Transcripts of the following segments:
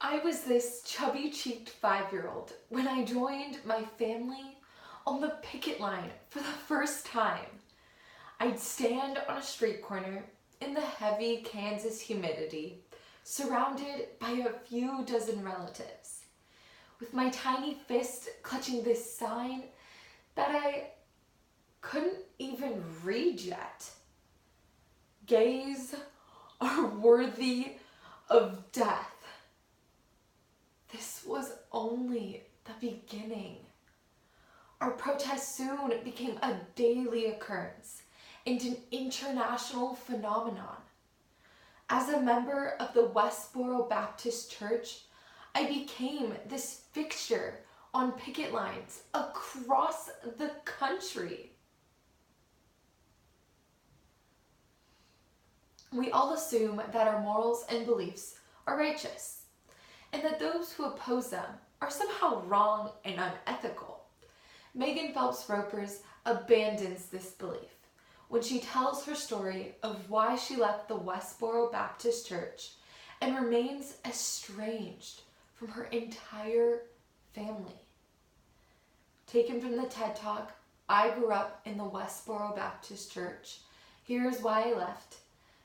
I was this chubby-cheeked 5-year-old when I joined my family on the picket line for the first time. I'd stand on a street corner in the heavy Kansas humidity, surrounded by a few dozen relatives, with my tiny fist clutching this sign that I couldn't even read yet. Gays are worthy of death. This was only the beginning. Our protest soon became a daily occurrence and an international phenomenon. As a member of the Westboro Baptist Church, I became this fixture on picket lines across the country. We all assume that our morals and beliefs are righteous, and that those who oppose them are somehow wrong and unethical. Megan Phelps Roper abandons this belief when she tells her story of why she left the Westboro Baptist Church and remains estranged from her entire family. Taken from the TED Talk, I grew up in the Westboro Baptist Church. Here's Why I Left,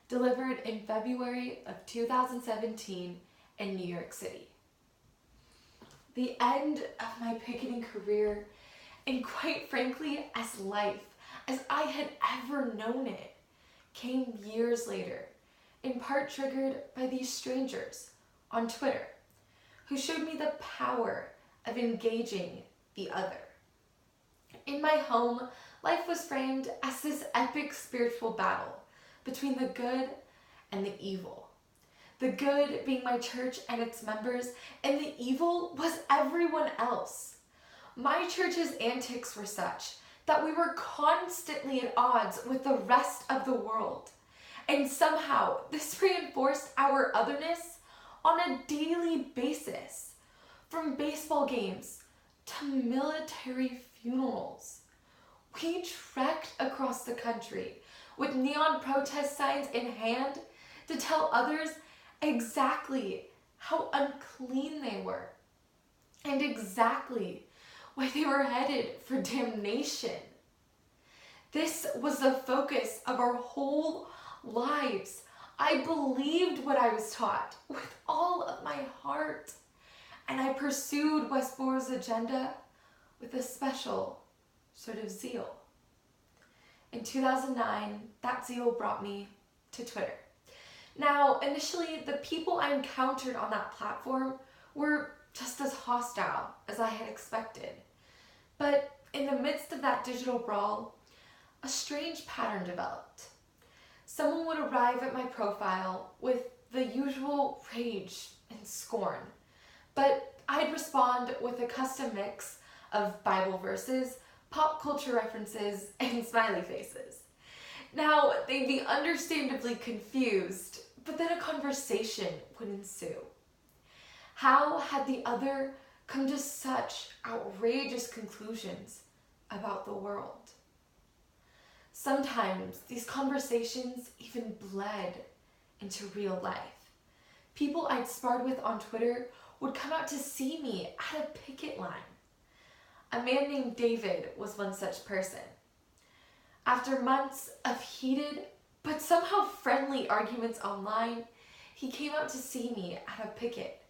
delivered in February of 2017 in New York City. The end of my picketing career, and quite frankly, as life as I had ever known it, came years later, in part triggered by these strangers on Twitter, who showed me the power of engaging the other. In my home, life was framed as this epic spiritual battle between the good and the evil. The good being my church and its members, and the evil was everyone else. My church's antics were such that we were constantly at odds with the rest of the world. And somehow this reinforced our otherness on a daily basis. From baseball games to military funerals. We trekked across the country with neon protest signs in hand to tell others exactly how unclean they were and exactly why they were headed for damnation. This was the focus of our whole lives. I believed what I was taught with all of my heart, and I pursued Westboro's agenda with a special sort of zeal. In 2009, that zeal brought me to Twitter. Now, initially, the people I encountered on that platform were just as hostile as I had expected. But in the midst of that digital brawl, a strange pattern developed. Someone would arrive at my profile with the usual rage and scorn, but I'd respond with a custom mix of Bible verses, pop culture references, and smiley faces. Now, they'd be understandably confused, but then a conversation would ensue. How had the other come to such outrageous conclusions about the world? Sometimes these conversations even bled into real life. People I'd sparred with on Twitter would come out to see me at a picket line. A man named David was one such person. After months of heated but somehow friendly arguments online, he came out to see me at a picket.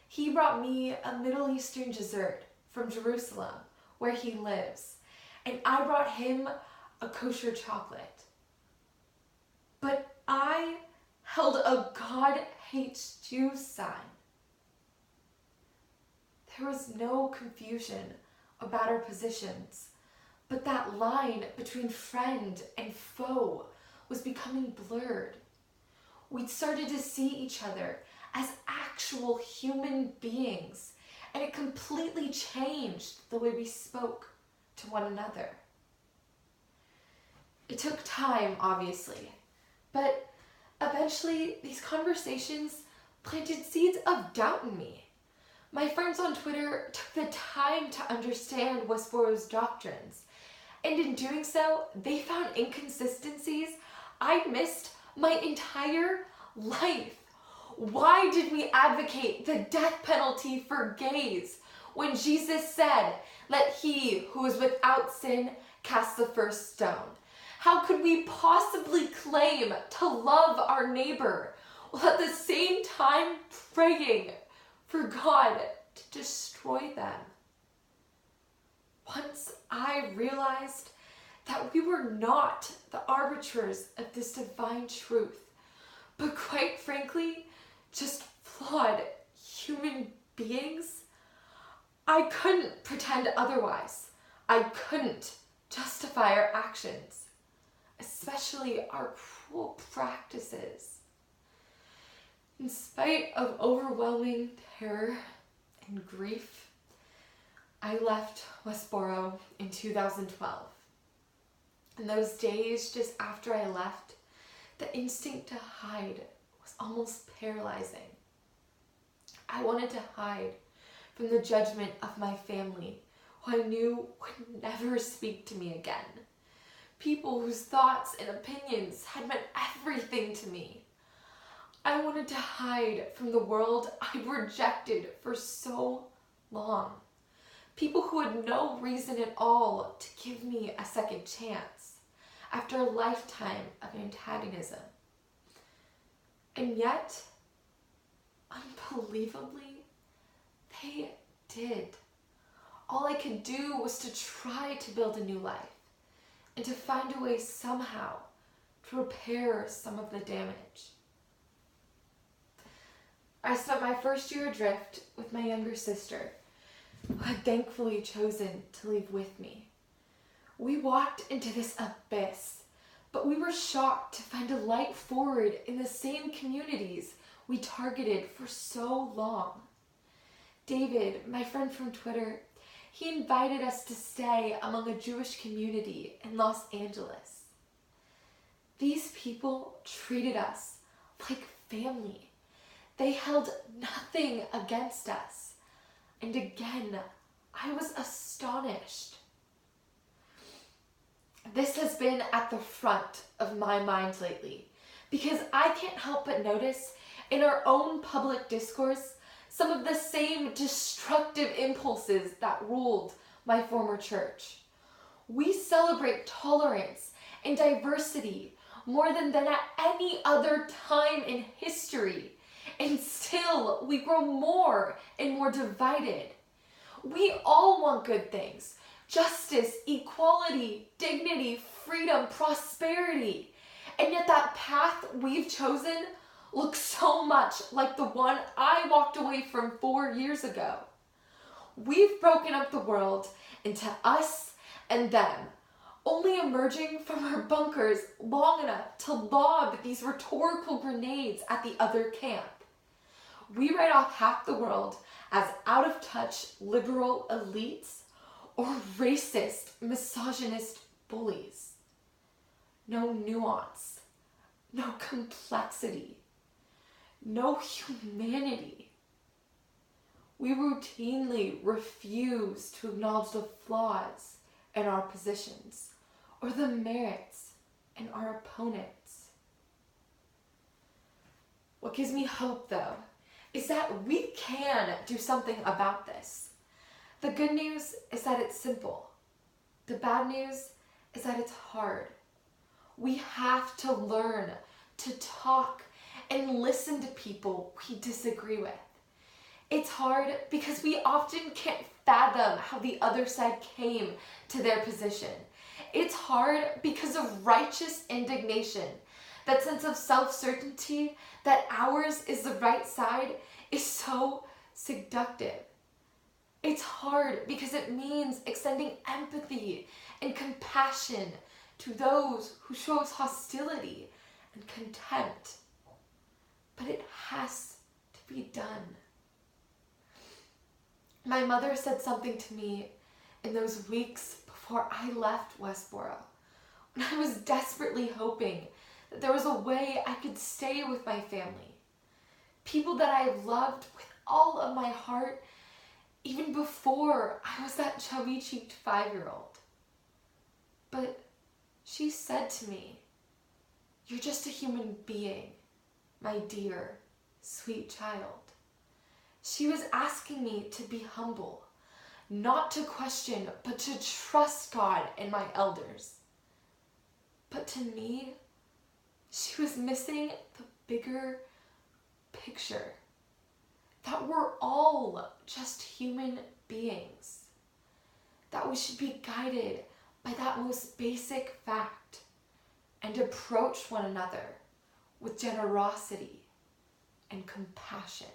He brought me a Middle Eastern dessert from Jerusalem, where he lives, and I brought him a kosher chocolate. But I held a God hates Jews sign. There was no confusion about our positions, but that line between friend and foe was becoming blurred. We'd started to see each other as actual human beings, and it completely changed the way we spoke to one another. It took time, obviously, but eventually these conversations planted seeds of doubt in me. My friends on Twitter took the time to understand Westboro's doctrines, and in doing so, they found inconsistencies I'd missed my entire life. Why did we advocate the death penalty for gays when Jesus said, "Let he who is without sin cast the first stone"? How could we possibly claim to love our neighbor while at the same time praying for God to destroy them? Once I realized that we were not the arbiters of this divine truth, but quite frankly, just flawed human beings, I couldn't pretend otherwise. I couldn't justify our actions, especially our cruel practices. In spite of overwhelming terror and grief, I left Westboro in 2012. In those days just after I left, the instinct to hide was almost paralyzing. I wanted to hide from the judgment of my family, who I knew would never speak to me again. People whose thoughts and opinions had meant everything to me. I wanted to hide from the world I'd rejected for so long. People who had no reason at all to give me a second chance after a lifetime of antagonism. And yet, unbelievably, they did. All I could do was to try to build a new life and to find a way somehow to repair some of the damage. I spent my first year adrift with my younger sister, who had thankfully chosen to leave with me. We walked into this abyss, but we were shocked to find a light forward in the same communities we targeted for so long. David, my friend from Twitter, he invited us to stay among a Jewish community in Los Angeles. These people treated us like family. They held nothing against us. And again, I was astonished. This has been at the front of my mind lately, because I can't help but notice in our own public discourse some of the same destructive impulses that ruled my former church. We celebrate tolerance and diversity more than at any other time in history, and still we grow more and more divided. We all want good things: justice, equality, dignity, freedom, prosperity. And yet that path we've chosen looks so much like the one I walked away from 4 years ago. We've broken up the world into us and them, only emerging from our bunkers long enough to lob these rhetorical grenades at the other camp. We write off half the world as out-of-touch liberal elites or racist, misogynist bullies. No nuance, no complexity, no humanity. We routinely refuse to acknowledge the flaws in our positions or the merits in our opponents. What gives me hope, though, is that we can do something about this. The good news is that it's simple. The bad news is that it's hard. We have to learn to talk and listen to people we disagree with. It's hard because we often can't fathom how the other side came to their position. It's hard because of righteous indignation. That sense of self-certainty that ours is the right side is so seductive. It's hard because it means extending empathy and compassion to those who show us hostility and contempt. But it has to be done. My mother said something to me in those weeks before I left Westboro, when I was desperately hoping that there was a way I could stay with my family. People that I loved with all of my heart, even before I was that chubby-cheeked 5-year-old. But she said to me, "You're just a human being, my dear sweet child. She was asking me to be humble, not to question, but to trust God and my elders. But to me, she was missing the bigger picture, that we're all just human beings, that we should be guided by that most basic fact and approach one another with generosity and compassion.